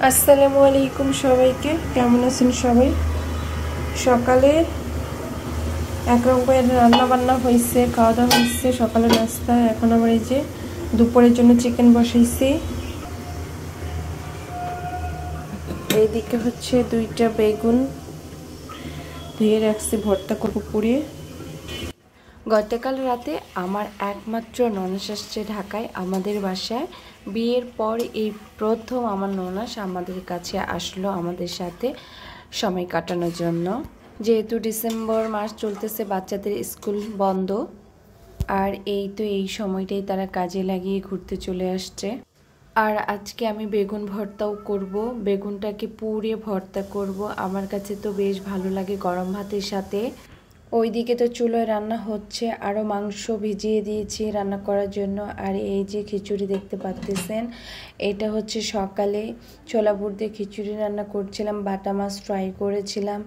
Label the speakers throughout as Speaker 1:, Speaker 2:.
Speaker 1: আসসালামু আলাইকুম সবাইকে। কেমন আছেন সবাই? সকালে একরকমের রান্না বান্না হয়েছে, খাওয়া দাওয়া হয়েছে, সকালে নাস্তা। এখন আবার এই যে দুপুরের জন্য চিকেন বসাইছি। এইদিকে হচ্ছে দুইটা বেগুন ধুয়ে রাখছি, ভর্তা করবো পুড়িয়ে। গতকাল রাতে আমার একমাত্র ননাস আসছে ঢাকায় আমাদের বাসায়। বিয়ের পর এই প্রথম আমার ননাস আমাদের কাছে আসলো আমাদের সাথে সময় কাটানোর জন্য। যেহেতু ডিসেম্বর মাস চলতেছে, বাচ্চাদের স্কুল বন্ধ, আর এই সময়টাই তারা কাজে লাগিয়ে ঘুরতে চলে আসছে। আর আজকে আমি বেগুন ভর্তাও করব, বেগুনটাকে পুড়িয়ে ভর্তা করব। আমার কাছে তো বেশ ভালো লাগে গরম ভাতের সাথে। ওইদিকে তো চুলোয় রান্না হচ্ছে, আরও মাংস ভিজিয়ে দিয়েছি রান্না করার জন্য। আর এই যে খিচুড়ি দেখতে পাচ্ছেন, এটা হচ্ছে সকালে ছোলা বুট দিয়ে খিচুড়ি রান্না করছিলাম, বাটা মাছ ফ্রাই করেছিলাম,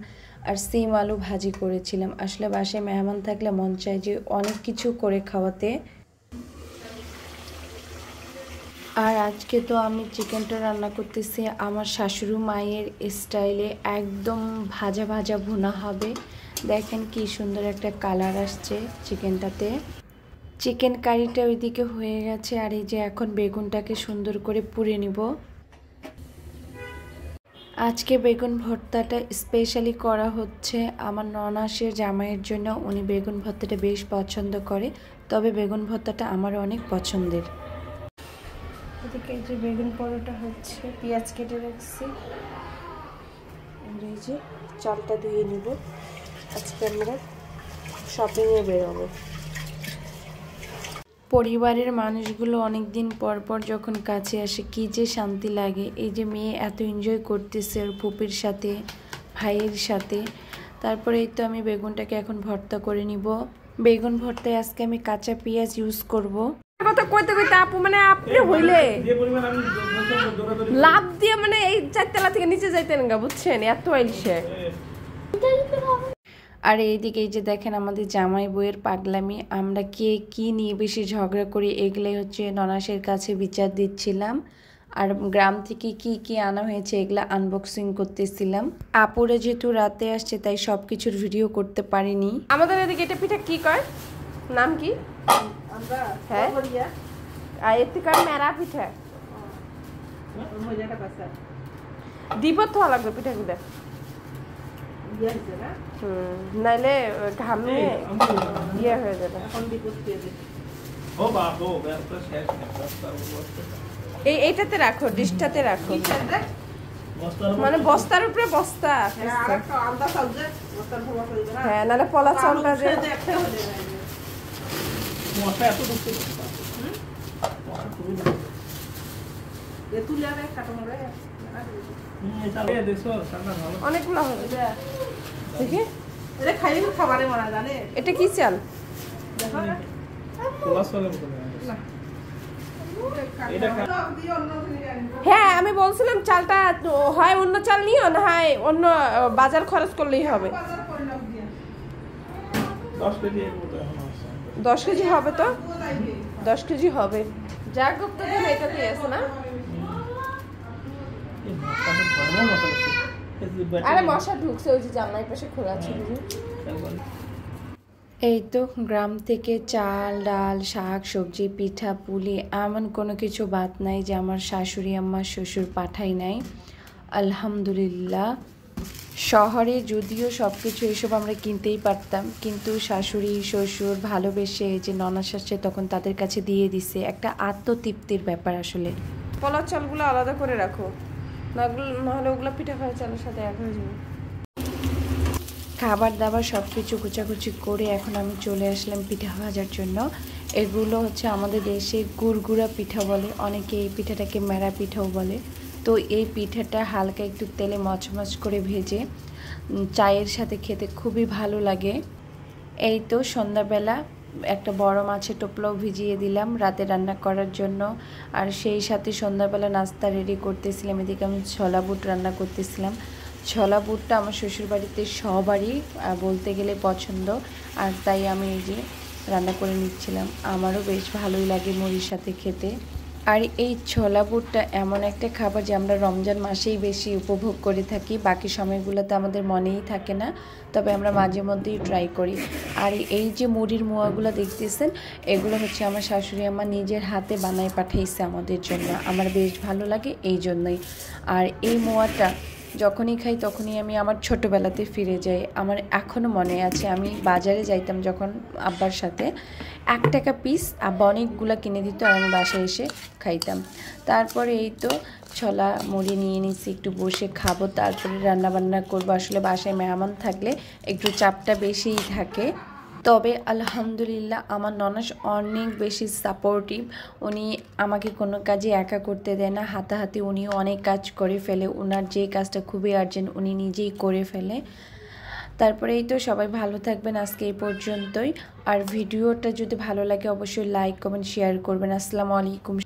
Speaker 1: আর সিম আলু ভাজি করেছিলাম। আসলে বাসায় মেহমান থাকলে মন চায় যে অনেক কিছু করে খাওয়াতে। আর আজকে তো আমি চিকেনটা রান্না করতেছি আমার শাশুড়ি মায়ের স্টাইলে, একদম ভাজা ভাজা ভুনা হবে। দেখেন কি সুন্দর একটা কালার আসছে চিকেনটাতে। চিকেন কারিটা ওইদিকে হয়ে গেছে, আর এই যে এখন বেগুনটাকে সুন্দর করে পুড়ে নিব। আজকে বেগুন ভর্তাটা স্পেশালি করা হচ্ছে আমার ননাসের জামাইয়ের জন্য। উনি বেগুন ভর্তাটা বেশ পছন্দ করে, তবে বেগুন ভর্তাটা আমার অনেক পছন্দের। এদিকে এই যে বেগুন পরোটা হচ্ছে, পেঁয়াজ কেটে রাখছি। এই যে চালটা ধুয়ে নিব, আজকে আমরা শপিংয়ে বেরোবো। পরিবারের মানুষগুলো অনেক দিন পর পর যখন কাছে আসে কি যে শান্তি লাগে। এই যে মেয়ে এত এনজয় করতেছে ওর ফুপির সাথে, ভাইয়ের সাথে। তারপরে এই তো আমি বেগুনটাকে এখন ভর্তা করে নিব। বেগুন ভর্তায় আজকে আমি কাঁচা পেঁয়াজ ইউজ করব। কথা কইতে কইতে আপু মানে আপনি হইলে লাভ দিয়ে মানে এই চারতলা থেকে নিচে যাইতেন গা, বুঝছেন? এত আইলছে। আর এইদিকে এই যে দেখেন আমাদের জামাই বউয়ের পাগলামি, আমরা কে কি নিয়ে বেশি ঝগড়া করি এগুলাই হচ্ছে ননাসের কাছে বিচার দিচ্ছিলাম। আর গ্রাম থেকে কি কি আনা হয়েছে এগুলা আনবক্সিং করতেছিলাম। আপুরে যেহেতু রাতে আসছে তাই সবকিছুর ভিডিও করতে পারিনি। আমাদের এদিকে এটা পিঠা কি কয়, নাম কি? হ্যাঁ, আর এর থেকে মেরা পিঠা দিব তো লাগবে পিঠাগুলো, নাইলে ঘামে ইয়ে হয়ে যাবে। এইটাতে রাখো, ডিশটাতে রাখো, মানে বস্তার উপরে বস্তা। হ্যাঁ, নাহলে পলা চাউলটা যে অনেকগুলো হবে। এটা কি চাল? হ্যাঁ, আমি বলছিলাম চালটা হয় অন্য চাল নিও, না হয় অন্য বাজার খরচ করলেই হবে। 10 কেজি হবে তো, 10 কেজি হবে। যাক গুপ্ত এটাতেই আছে না? আরে মশা ঢুকছে, ওই যে জানলার পাশে খোলা ছিল। এই তো গ্রাম থেকে চাল ডাল শাক সবজি পিঠা পুলি এমন কোনো কিছু বাদ নাই যে আমার শাশুড়ি আম্মা শ্বশুর পাঠাই নাই, আলহামদুলিল্লাহ। শহরে যদিও সব কিছু এসব আমরা কিনতেই পারতাম, কিন্তু শাশুড়ি শ্বশুর ভালোবেসে যে ননাস আসছে তখন তাদের কাছে দিয়ে দিছে, একটা আত্মতৃপ্তির ব্যাপার আসলে। পোলাও চালগুলো আলাদা করে রাখো, নাহলে ওগুলো পিঠা খাওয়া চালের সাথে এক হয়ে যাবে। খাবার দাবার সব কিছু কুচাকুচি করে এখন আমি চলে আসলাম পিঠা ভাজার জন্য। এগুলো হচ্ছে আমাদের দেশে গুড়গুড়া পিঠা বলে, অনেকে এই পিঠাটাকে মেরা পিঠাও বলে। তো এই পিঠাটা হালকা একটু তেলে মচমচ করে ভেজে চায়ের সাথে খেতে খুবই ভালো লাগে। এই তো সন্ধ্যাবেলা একটা বড় মাছের টোপলাও ভিজিয়ে দিলাম রাতে রান্না করার জন্য। আর সেই সাথে সন্ধ্যাবেলা নাস্তা রেডি করতেছিলাম। এদিকে আমি ছোলা বুট রান্না করতেছিলাম। ছোলা বুটটা আমার শ্বশুরবাড়িতে সবারই বলতে গেলে পছন্দ, আর তাই আমি এই যে রান্না করে নিচ্ছিলাম। আমারও বেশ ভালোই লাগে মুড়ির সাথে খেতে। আর এই ছোলা বুটটা এমন একটা খাবার যে আমরা রমজান মাসেই বেশি উপভোগ করে থাকি, বাকি সময়গুলোতে আমাদের মনেই থাকে না, তবে আমরা মাঝে মধ্যেই ট্রাই করি। আর এই যে মুড়ির মোয়াগুলো দেখতেছেন, এগুলো হচ্ছে আমার শাশুড়ি আম্মা নিজের হাতে বানায় পাঠাইছে আমাদের জন্য, আমার বেশ ভালো লাগে এই জন্যই। আর এই মোয়াটা যখনই খাই তখনই আমি আমার ছোটোবেলাতে ফিরে যাই। আমার এখনও মনে আছে, আমি বাজারে যাইতাম যখন আব্বার সাথে, 1 টাকা পিস আব্বা অনেকগুলো কিনে দিত আর আমি বাসায় এসে খাইতাম। তারপরে এই তো ছোলা মুড়ি নিয়ে নিচ্ছি, একটু বসে খাবো, তারপরে রান্নাবান্না করবো। আসলে বাসায় মেহমান থাকলে একটু চাপটা বেশিই থাকে, তবে আলহামদুলিল্লাহ আমার ননাস অনেক বেশি সাপোর্টিভ। উনি আমাকে কোনো কাজে একা করতে দেয় না, হাতাহাতি উনিও অনেক কাজ করে ফেলে, ওনার যে কাজটা খুবই আর্জেন্ট উনি নিজেই করে ফেলে। তারপরে এই তো সবাই ভালো থাকবেন, আজকে এই পর্যন্তই। আর ভিডিওটা যদি ভালো লাগে অবশ্যই লাইক কমেন্ট শেয়ার করবেন। আসসালামু আলাইকুম।